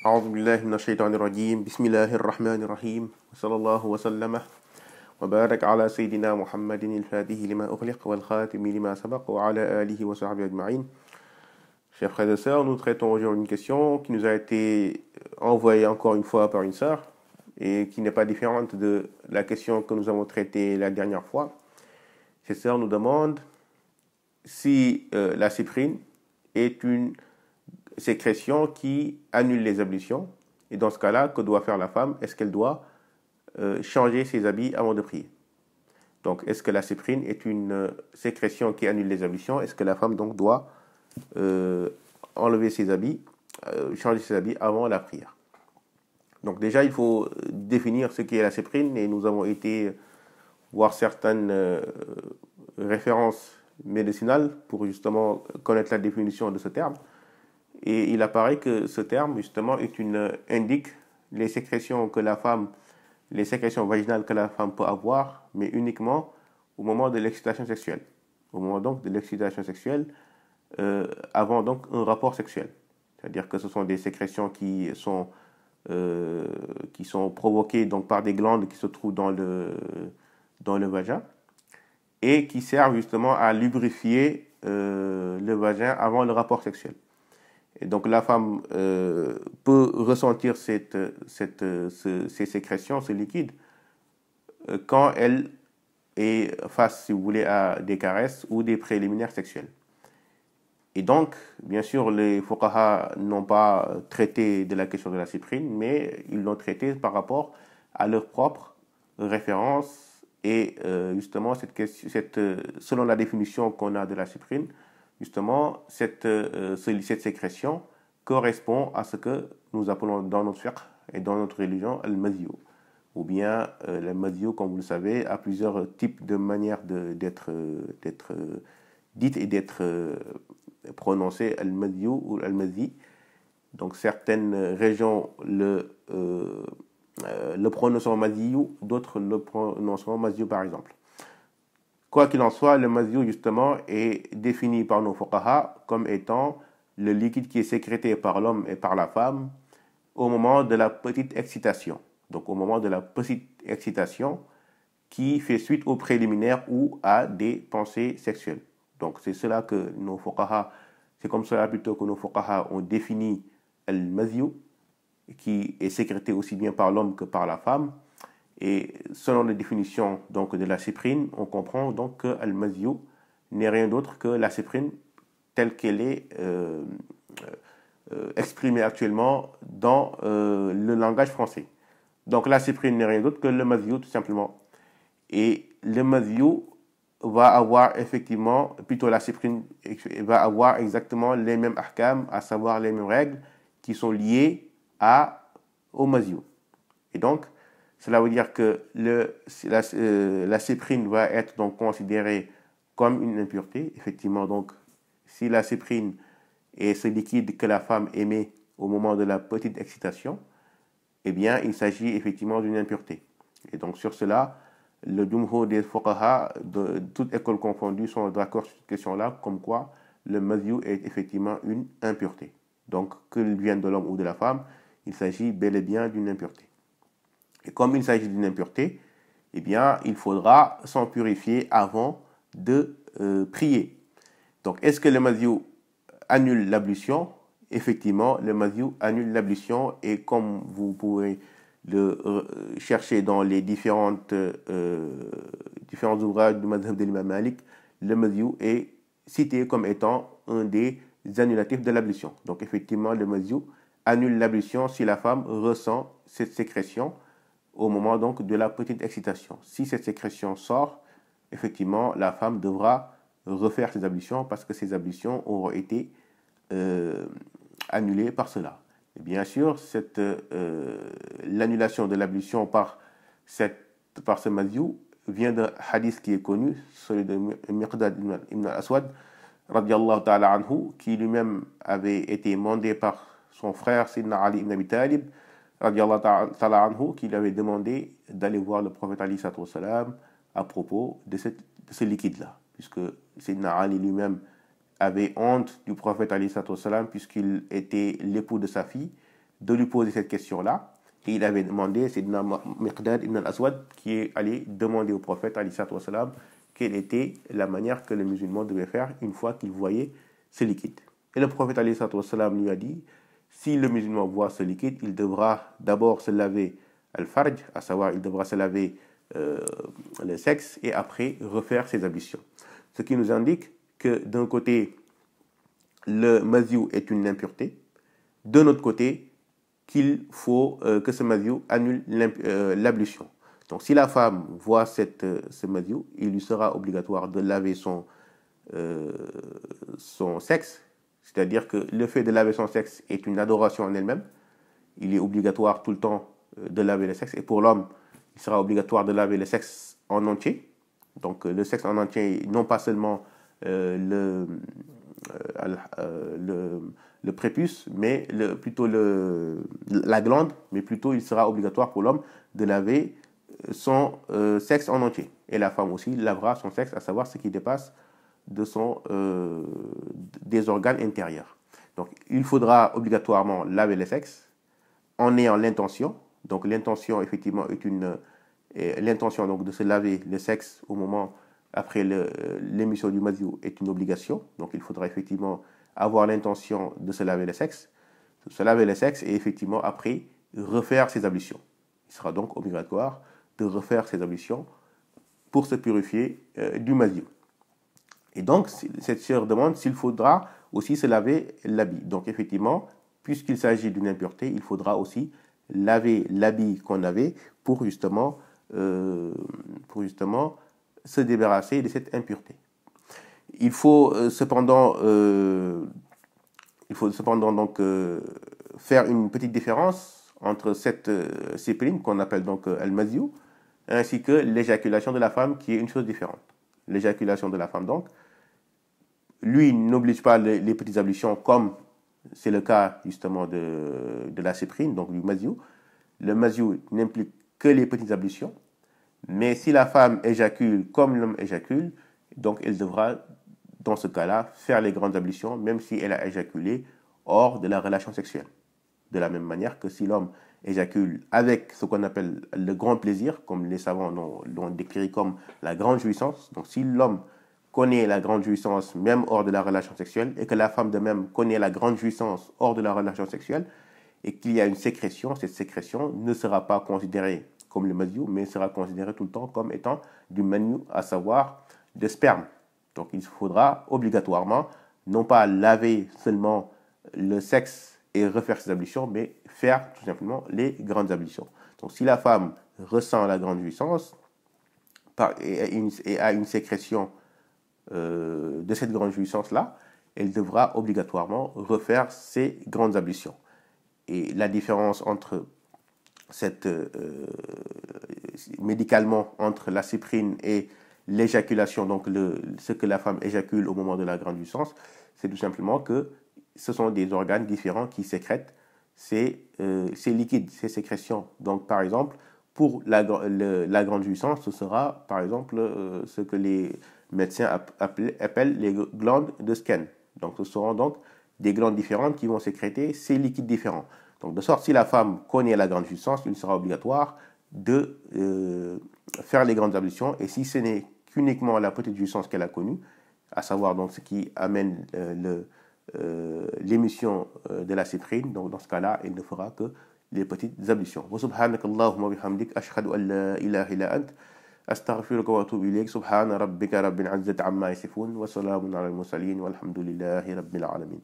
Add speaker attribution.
Speaker 1: أعوذ بالله من الشيطان الرجيم بسم الله الرحمن الرحيم وصلى الله وسلم وبارك على سيدنا محمد الفاتح لما أغلق والخاتم لما سبق وعلى آله وصحبه أجمعين. Chers frères et sœurs, nous traitons aujourd'hui une question qui nous a été envoyée encore une fois par une sœur et qui n'est pas différente de la question que nous avons traitée la dernière fois. Cette sœur nous demande si la cyprine est une sécrétion qui annule les ablutions. Et dans ce cas-là, que doit faire la femme? Est-ce qu'elle doit changer ses habits avant de prier? Donc, est-ce que la cyprine est une sécrétion qui annule les ablutions? Est-ce que la femme donc doit enlever ses habits, changer ses habits avant la prière? Donc déjà, il faut définir ce qu'est la cyprine, et nous avons été voir certaines références médicinales pour justement connaître la définition de ce terme. Et il apparaît que ce terme, justement, indique les sécrétions les sécrétions vaginales que la femme peut avoir, mais uniquement au moment de l'excitation sexuelle. Au moment donc de l'excitation sexuelle, avant donc un rapport sexuel. C'est-à-dire que ce sont des sécrétions qui sont provoquées donc par des glandes qui se trouvent dans le vagin et qui servent justement à lubrifier le vagin avant le rapport sexuel. Et donc la femme peut ressentir ces sécrétions, ce liquide, quand elle est face, si vous voulez, à des caresses ou des préliminaires sexuels. Et donc, bien sûr, les fuqaha n'ont pas traité de la question de la cyprine, mais ils l'ont traité par rapport à leur propre référence. Et justement, selon la définition qu'on a de la cyprine, justement, cette sécrétion correspond à ce que nous appelons dans notre fiqh et dans notre religion al-madhiyu. Ou bien le madhiyu, comme vous le savez, a plusieurs types de manières d'être dites et d'être prononcées, al-madhiyu ou al-madhi. Donc certaines régions le prononceront madhiyu, d'autres le prononceront madhiyu par exemple. Quoi qu'il en soit, le madhiyu justement est défini par nos fuqaha comme étant le liquide qui est sécrété par l'homme et par la femme au moment de la petite excitation. Donc au moment de la petite excitation qui fait suite aux préliminaires ou à des pensées sexuelles. Donc c'est comme cela plutôt que nos fuqaha ont défini al-madhiyu, qui est sécrété aussi bien par l'homme que par la femme. Et selon la définition donc de la cyprine, on comprend donc que al-madhiyu n'est rien d'autre que la cyprine telle qu'elle est exprimée actuellement dans le langage français. Donc la cyprine n'est rien d'autre que le madhiyu tout simplement. Et le madhiyu va avoir effectivement, plutôt la cyprine va avoir exactement les mêmes ahkam, à savoir les mêmes règles qui sont liées au madhiyu. Et donc, cela veut dire que la cyprine va être donc considérée comme une impureté. Effectivement, donc, si la cyprine est ce liquide que la femme émet au moment de la petite excitation, eh bien, il s'agit effectivement d'une impureté. Et donc, sur cela, le jumhur des fuqaha, de toutes écoles confondues, sont d'accord sur cette question-là, comme quoi le madhiyu est effectivement une impureté. Donc, qu'il vienne de l'homme ou de la femme, il s'agit bel et bien d'une impureté. Et comme il s'agit d'une impureté, eh bien, il faudra s'en purifier avant de prier. Donc, est-ce que le madhiyu annule l'ablution? Effectivement, le madhiyu annule l'ablution, et comme vous pourrez le chercher dans les différents ouvrages du madhhab de l'imam Malik, le madhiyu est cité comme étant un des annulatifs de l'ablution. Donc, effectivement, le madhiyu annule l'ablution si la femme ressent cette sécrétion au moment donc de la petite excitation. Si cette sécrétion sort, effectivement, la femme devra refaire ses ablutions parce que ses ablutions auront été annulées par cela. Et bien sûr, l'annulation de l'ablution par ce madhiyu vient d'un hadith qui est connu, celui de Miqdad ibn al-Aswad, radiyallahu ta'ala anhu, qui lui-même avait été mandé par son frère Sidna Ali ibn Abi Talib, radiyallahu ta'ala anhu, qui lui avait demandé d'aller voir le prophète alayhi salatu wassalam à propos de ce liquide-là, puisque Sidna Ali lui-même avait honte du prophète alayhi salatu wassalam, puisqu'il était l'époux de sa fille. de lui poser cette question-là. Et il avait demandé, c'est Miqdad ibn al-Aswad qui est allé demander au prophète, alayhi salatu wassalam, quelle était la manière que le musulman devait faire une fois qu'il voyait ce liquide. Et le prophète, alayhi salatu wassalam, lui a dit, si le musulman voit ce liquide, il devra d'abord se laver al-farj, à savoir, il devra se laver le sexe, et après refaire ses ablutions. Ce qui nous indique que d'un côté, le maziou est une impureté, de notre côté, qu'il faut que ce maziou annule l'ablution. Donc si la femme voit ce maziou, il lui sera obligatoire de laver son sexe, c'est-à-dire que le fait de laver son sexe est une adoration en elle-même. Il est obligatoire tout le temps de laver le sexe, et pour l'homme, il sera obligatoire de laver le sexe en entier. Donc le sexe en entier, non pas seulement le prépuce, mais plutôt la glande, mais plutôt il sera obligatoire pour l'homme de laver son sexe en entier. Et la femme aussi lavera son sexe, à savoir ce qui dépasse des organes intérieurs. Donc il faudra obligatoirement laver le sexe en ayant l'intention. Donc l'intention effectivement est l'intention donc de se laver le sexe au moment après l'émission du maziou est une obligation. Donc il faudra effectivement avoir l'intention de se laver le sexe, et effectivement après refaire ses ablutions. Il sera donc obligatoire de refaire ses ablutions pour se purifier du maziou. Et donc cette sœur demande s'il faudra aussi se laver l'habit. Donc effectivement, puisqu'il s'agit d'une impureté, il faudra aussi laver l'habit qu'on avait pour justement se débarrasser de cette impureté. Il faut cependant donc faire une petite différence entre cette cépline qu'on appelle donc al-maziou, ainsi que l'éjaculation de la femme, qui est une chose différente. L'éjaculation de la femme, donc, lui n'oblige pas les petites ablutions comme c'est le cas justement de la céprine, donc du maziou. Le maziou n'implique que les petites ablutions, mais si la femme éjacule comme l'homme éjacule, donc elle devra dans ce cas-là faire les grandes ablutions, même si elle a éjaculé hors de la relation sexuelle. De la même manière que si l'homme éjacule avec ce qu'on appelle le grand plaisir, comme les savants l'ont décrit comme la grande jouissance, donc si l'homme connaît la grande jouissance même hors de la relation sexuelle, et que la femme de même connaît la grande jouissance hors de la relation sexuelle, et qu'il y a une sécrétion, cette sécrétion ne sera pas considérée comme le maziou, mais sera considérée tout le temps comme étant du maniou, à savoir de sperme. Donc il faudra obligatoirement non pas laver seulement le sexe et refaire ses ablutions, mais faire tout simplement les grandes ablutions. Donc si la femme ressent la grande jouissance et a une sécrétion de cette grande jouissance-là, elle devra obligatoirement refaire ses grandes ablutions. Et la différence entre médicalement entre la céprine et l'éjaculation, donc ce que la femme éjacule au moment de la grande jouissance, c'est tout simplement que ce sont des organes différents qui sécrètent ces liquides, ces sécrétions. Donc par exemple, pour la grande jouissance, ce sera par exemple ce que les médecins appellent les glandes de Skene. Donc ce seront donc des glandes différentes qui vont sécréter ces liquides différents. Donc de sorte, si la femme connaît la grande jouissance, il sera obligatoire de faire les grandes ablutions, et si ce n'est qu'uniquement la petite jouissance qu'elle a connue, à savoir donc ce qui amène l'émission de la céprine, donc dans ce cas-là, elle ne fera que les petites ablutions. Wa subhanaka Allahumma bihamdik ashhadu an la ilaha illa ant astaghfiruka wa atubu ilayk. Subhana rabbika rabbil izzati amma yasifun wa salamun ala al mursalin walhamdulillahi rabbil alamin.